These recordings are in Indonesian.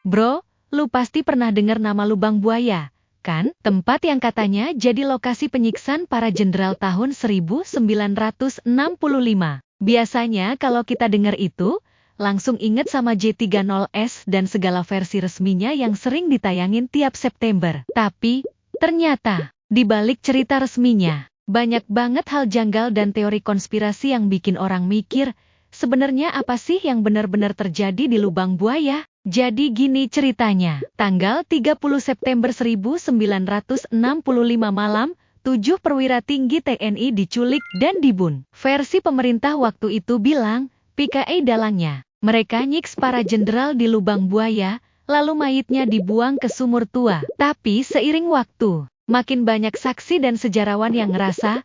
Bro, lu pasti pernah dengar nama Lubang Buaya, kan? Tempat yang katanya jadi lokasi penyiksaan para jenderal tahun 1965. Biasanya kalau kita dengar itu, langsung inget sama J30S dan segala versi resminya yang sering ditayangin tiap September. Tapi, ternyata, di balik cerita resminya, banyak banget hal janggal dan teori konspirasi yang bikin orang mikir, sebenarnya apa sih yang benar-benar terjadi di Lubang Buaya? Jadi gini ceritanya, tanggal 30 September 1965 malam, 7 perwira tinggi TNI diculik dan dibunuh. Versi pemerintah waktu itu bilang, PKI dalangnya. Mereka nyiks para jenderal di Lubang Buaya, lalu mayitnya dibuang ke sumur tua. Tapi seiring waktu, makin banyak saksi dan sejarawan yang ngerasa,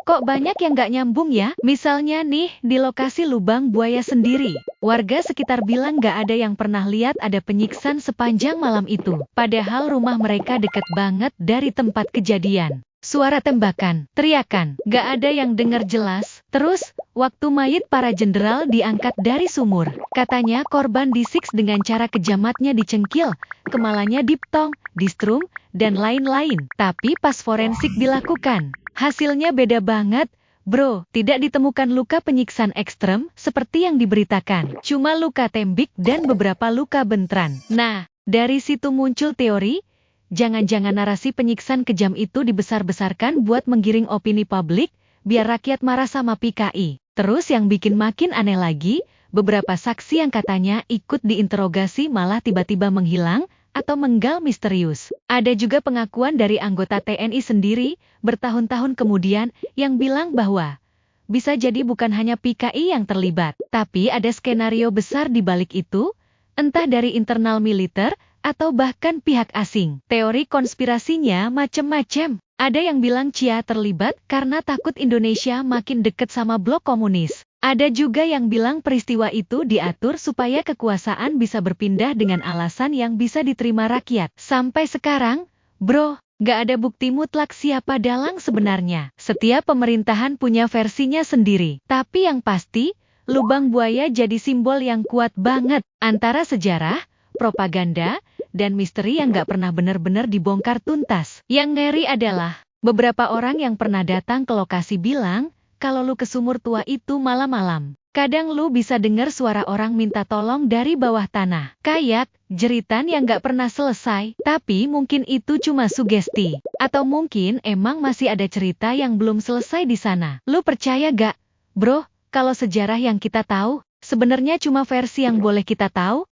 kok banyak yang gak nyambung ya? Misalnya nih, di lokasi Lubang Buaya sendiri, warga sekitar bilang gak ada yang pernah lihat ada penyiksaan sepanjang malam itu. Padahal rumah mereka deket banget dari tempat kejadian. Suara tembakan, teriakan, gak ada yang dengar jelas. Terus, waktu mayit para jenderal diangkat dari sumur, katanya korban disiks dengan cara kejamatnya dicengkil, kepalanya diptong, distrum, dan lain-lain. Tapi pas forensik dilakukan, hasilnya beda banget, bro. Tidak ditemukan luka penyiksaan ekstrem seperti yang diberitakan. Cuma luka tembik dan beberapa luka benteran. Nah, dari situ muncul teori, jangan-jangan narasi penyiksaan kejam itu dibesar-besarkan buat menggiring opini publik, biar rakyat marah sama PKI. Terus yang bikin makin aneh lagi, beberapa saksi yang katanya ikut diinterogasi malah tiba-tiba menghilang, atau menggal misterius. Ada juga pengakuan dari anggota TNI sendiri, bertahun-tahun kemudian, yang bilang bahwa bisa jadi bukan hanya PKI yang terlibat, tapi ada skenario besar di balik itu, entah dari internal militer, atau bahkan pihak asing. Teori konspirasinya macem-macem. Ada yang bilang Cia terlibat karena takut Indonesia makin dekat sama blok komunis. Ada juga yang bilang peristiwa itu diatur supaya kekuasaan bisa berpindah dengan alasan yang bisa diterima rakyat. Sampai sekarang, bro, gak ada bukti mutlak siapa dalang sebenarnya. Setiap pemerintahan punya versinya sendiri. Tapi yang pasti, Lubang Buaya jadi simbol yang kuat banget antara sejarah, propaganda, dan misteri yang gak pernah benar-benar dibongkar tuntas. Yang ngeri adalah, beberapa orang yang pernah datang ke lokasi bilang, kalau lu ke sumur tua itu malam-malam, kadang lu bisa dengar suara orang minta tolong dari bawah tanah. Kayak jeritan yang gak pernah selesai, tapi mungkin itu cuma sugesti. Atau mungkin emang masih ada cerita yang belum selesai di sana. Lu percaya gak, bro, kalau sejarah yang kita tahu, sebenarnya cuma versi yang boleh kita tahu?